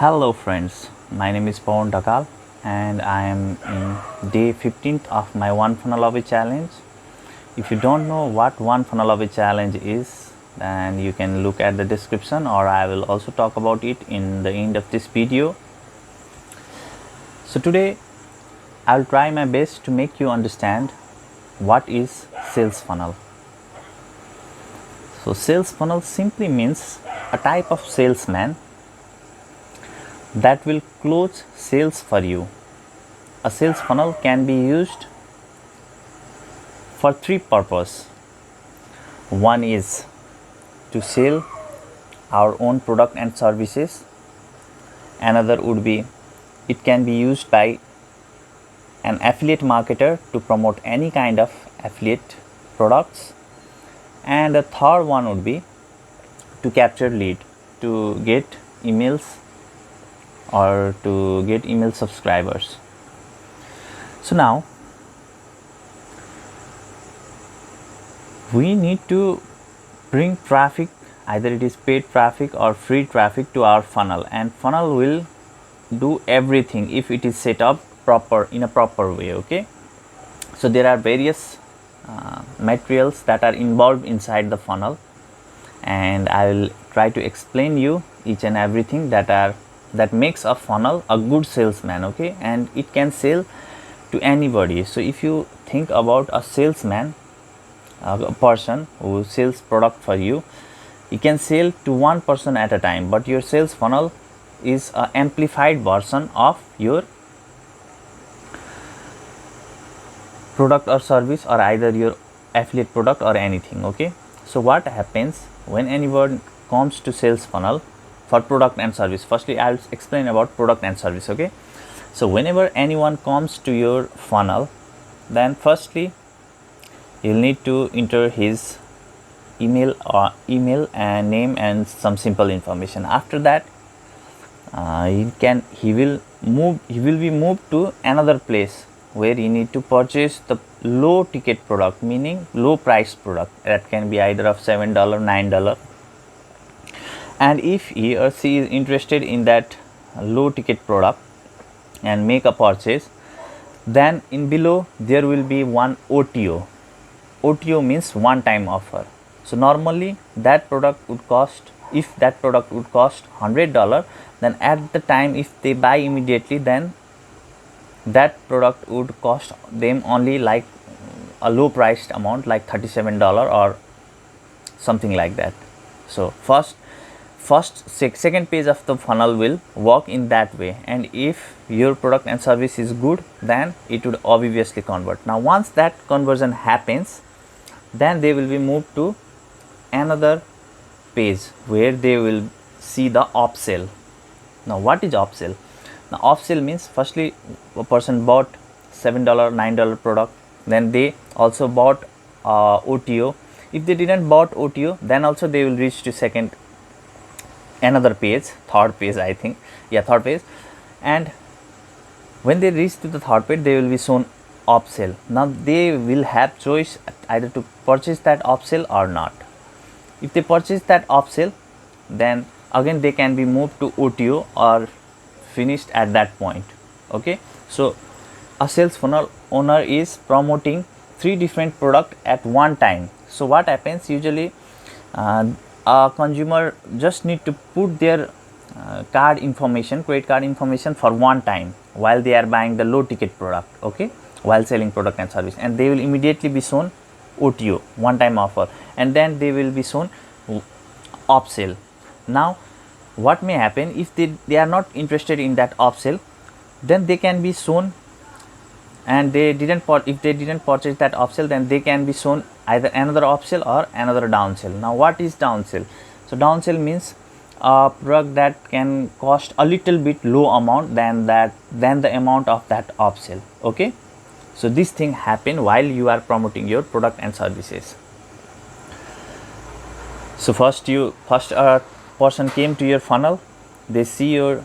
Hello friends, my name is Pawan Dakal and I am in day 15th of my One Funnel Away challenge. If you don't know what One Funnel Away challenge is, then you can look at the description, or I will also talk about it in the end of this video. So today I'll try my best to make you understand what is sales funnel. So sales funnel simply means a type of salesman that will close sales for you. A sales funnel can be used for three purposes. One is to sell our own product and services. Another would be it can be used by an affiliate marketer to promote any kind of affiliate products. And the third one would be to capture lead, to get emails or to get email subscribers. So now we need to bring traffic, either it is paid traffic or free traffic, to our funnel, and funnel will do everything if it is set up in a proper way. Okay, so there are various materials that are involved inside the funnel, and I will try to explain you each and everything that makes a funnel a good salesman. Okay, and it can sell to anybody. So if you think about a salesman, a person who sells product for you, you can sell to one person at a time, but your sales funnel is an amplified version of your product or service, or either your affiliate product or anything. Okay, so what happens when anyone comes to sales funnel for product and service? Firstly, I'll explain about product and service. Okay, so whenever anyone comes to your funnel, then firstly you'll need to enter his email and name and some simple information. After that he will be moved to another place where you need to purchase the low ticket product, meaning low price product, that can be either of $7, $9. And if he or she is interested in that low ticket product and make a purchase, then in below there will be one OTO. OTO means one time offer. So normally that product would cost, if that product would cost $100, then at the time if they buy immediately, then that product would cost them only like a low priced amount, like $37 or something like that. So second page of the funnel will work in that way, and if your product and service is good, then it would obviously convert. Now once that conversion happens, then they will be moved to another page where they will see the upsell. Now what is upsell? Now upsell means, firstly a person bought $7, $9 product, then they also bought OTO. If they didn't bought OTO, then also they will reach to third page, and when they reach to the third page, they will be shown upsell. Now they will have choice either to purchase that upsell or not. If they purchase that upsell, then again they can be moved to OTO or finished at that point. Okay, so a sales funnel owner is promoting three different products at one time. So what happens usually, a consumer just need to put their credit card information for one time while they are buying the low ticket product. Okay, while selling product and service, and they will immediately be shown OTO, one time offer, and then they will be shown upsell. Now what may happen, if they are not interested in that upsell, then they can be shown, and if they didn't purchase that upsell, then they can be shown either another upsell or another downsell. Now what is downsell? So downsell means a product that can cost a little bit low amount than the amount of that upsell. Okay, so this thing happen while you are promoting your product and services. So first a person came to your funnel, they see your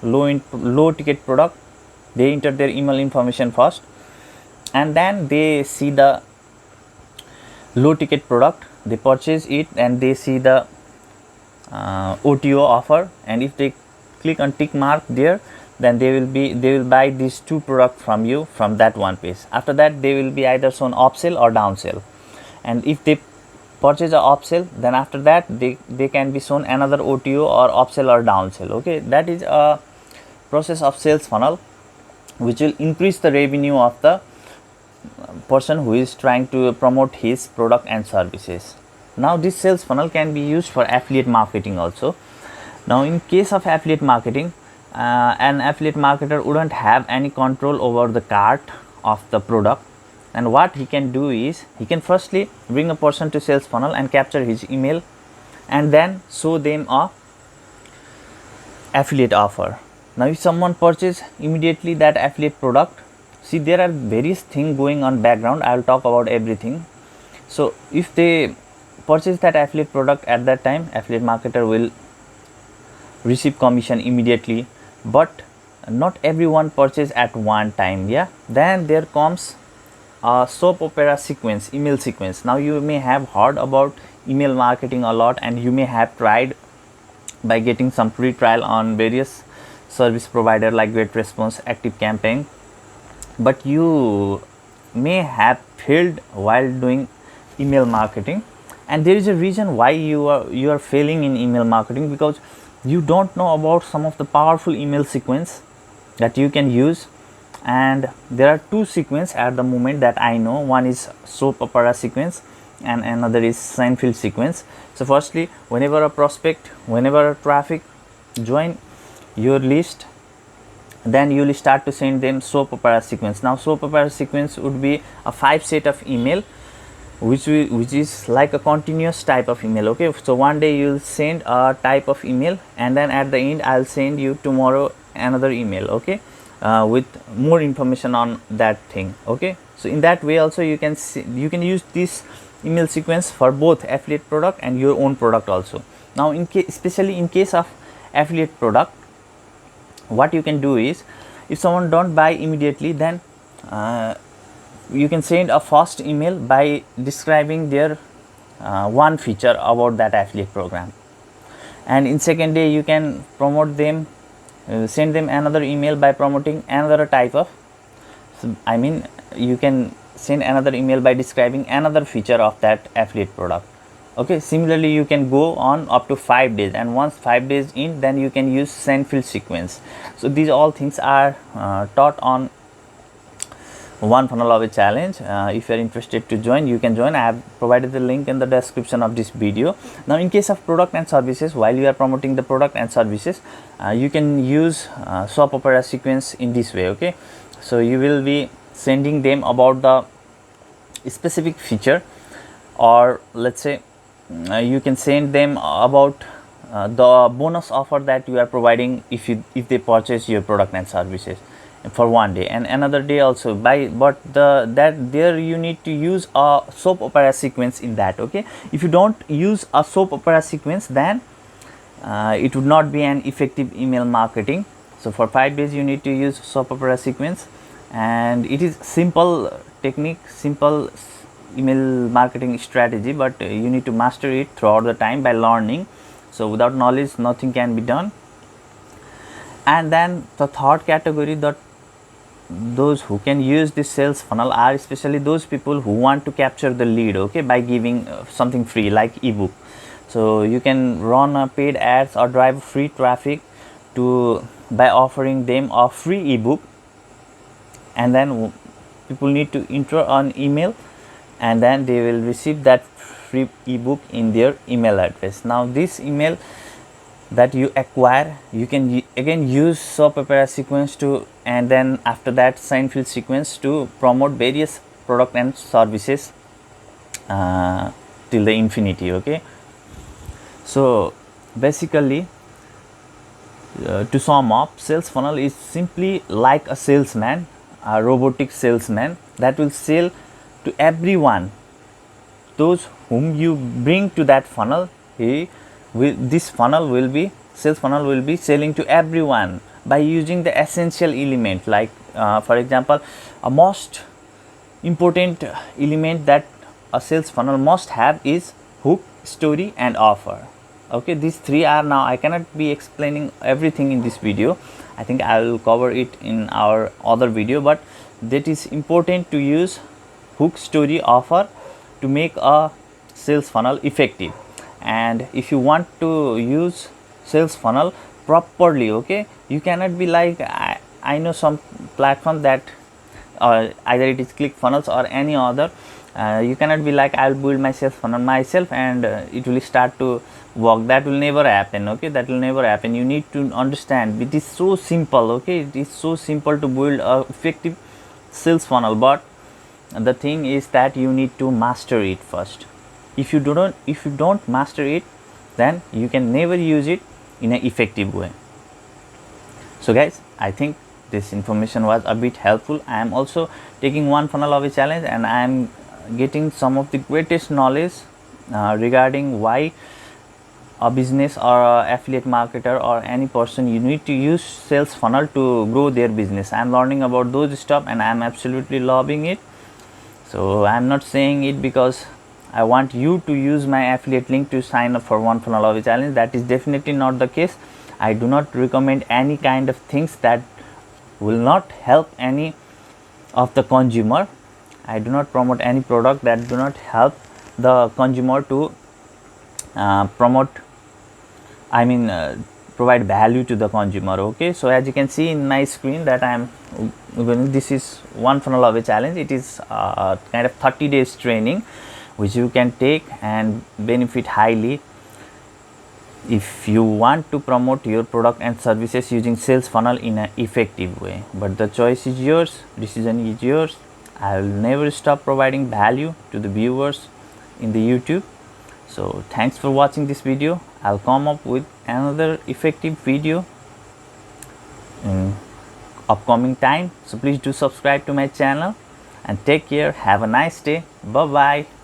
low ticket product, they enter their email information first, and then they see the low ticket product, they purchase it, and they see the OTO offer, and if they click on tick mark there, then they will buy these 2 products from you from that one page. After that they will be either shown upsell or downsell, and if they purchase a upsell, then after that they can be shown another OTO or upsell or downsell. Okay, that is a process of sales funnel which will increase the revenue of the person who is trying to promote his product and services. Now this sales funnel can be used for affiliate marketing also. Now in case of affiliate marketing, an affiliate marketer wouldn't have any control over the cart of the product, and what he can do is he can firstly bring a person to sales funnel and capture his email and then show them a affiliate offer. Now if someone purchase immediately that affiliate product, see there are various things going on background. I will talk about everything. So if they purchase that affiliate product at that time, affiliate marketer will receive commission immediately, but not everyone purchase at one time. Yeah, then there comes a soap opera sequence, email sequence. Now you may have heard about email marketing a lot, and you may have tried by getting some free trial on various service provider like GetResponse, ActiveCampaign, but you may have failed while doing email marketing. And there is a reason why you are failing in email marketing, because you don't know about some of the powerful email sequence that you can use. And there are 2 sequence at the moment that I know. One is soap opera sequence and another is Seinfeld sequence. So firstly, whenever a prospect, whenever a traffic join your list, then you will start to send them soap opera sequence. Now soap opera sequence would be a 5 set of email which is like a continuous type of email. Okay, so one day you will send a type of email, and then at the end I'll send you tomorrow another email, okay, with more information on that thing. Okay, so in that way also you can use this email sequence for both affiliate product and your own product also. Now especially in case of affiliate product, what you can do is, if someone don't buy immediately, then you can send a first email by describing their one feature about that affiliate program, and in second day you can promote them, send them another email by promoting another type of, you can send another email by describing another feature of that affiliate product. Okay, similarly you can go on up to 5 days, and once 5 days in, then you can use Seinfeld sequence. So these all things are taught on One Funnel Away challenge. If you are interested to join, you can join. I have provided the link in the description of this video. Now in case of product and services, while you are promoting the product and services, you can use soap opera sequence in this way. Okay, so you will be sending them about the specific feature, or let's say you can send them about the bonus offer that you are providing if they purchase your product and services for one day, and another day also but there you need to use a soap opera sequence in that. Okay, if you don't use a soap opera sequence, then it would not be an effective email marketing. So for 5 days you need to use soap opera sequence, and it is simple technique, simple email marketing strategy, but you need to master it throughout the time by learning. So without knowledge nothing can be done. And then the third category, that those who can use this sales funnel are especially those people who want to capture the lead, okay, by giving something free like ebook. So you can run paid ads or drive free traffic by offering them a free ebook, and then people need to enter an email, and then they will receive that free ebook in their email address. Now this email that you acquire, you can again use soap opera sequence to, and then after that Seinfeld sequence to promote various product and services till the infinity. Okay, so basically to sum up, sales funnel is simply like a salesman, a robotic salesman that will sell to everyone. Those whom you bring to that funnel, this funnel will be, sales funnel will be selling to everyone by using the essential element, like for example, a most important element that a sales funnel must have is hook, story and offer. Okay, these three are, now I cannot be explaining everything in this video. I think I will cover it in our other video, but that is important to use hook, story, offer to make a sales funnel effective. And if you want to use sales funnel properly, okay, you cannot be like, I know some platform that either it is ClickFunnels or any other, you cannot be like, I'll build my sales funnel myself and it will start to work. That will never happen. Okay, that will never happen. You need to understand, it is so simple. Okay, it is so simple to build a effective sales funnel, but the thing is that you need to master it first. If you don't master it, then you can never use it in an effective way. So guys, I think this information was a bit helpful. I am also taking one funnel of a challenge, and I am getting some of the greatest knowledge regarding why a business or a affiliate marketer or any person, you need to use sales funnel to grow their business. I am learning about those stuff and I am absolutely loving it. So I am not saying it because I want you to use my affiliate link to sign up for one funnel of a challenge. That is definitely not the case. I do not recommend any kind of things that will not help any of the consumer. I do not promote any product that do not help the consumer to provide value to the consumer. Okay, so as you can see in my screen that I am this is one funnel of a challenge. It is kind of 30 days training which you can take and benefit highly if you want to promote your product and services using sales funnel in an effective way. But the choice is yours, decision is yours. I will never stop providing value to the viewers in the YouTube. So thanks for watching this video. I'll come up with another effective video in upcoming time. So please do subscribe to my channel and take care. Have a nice day. Bye bye.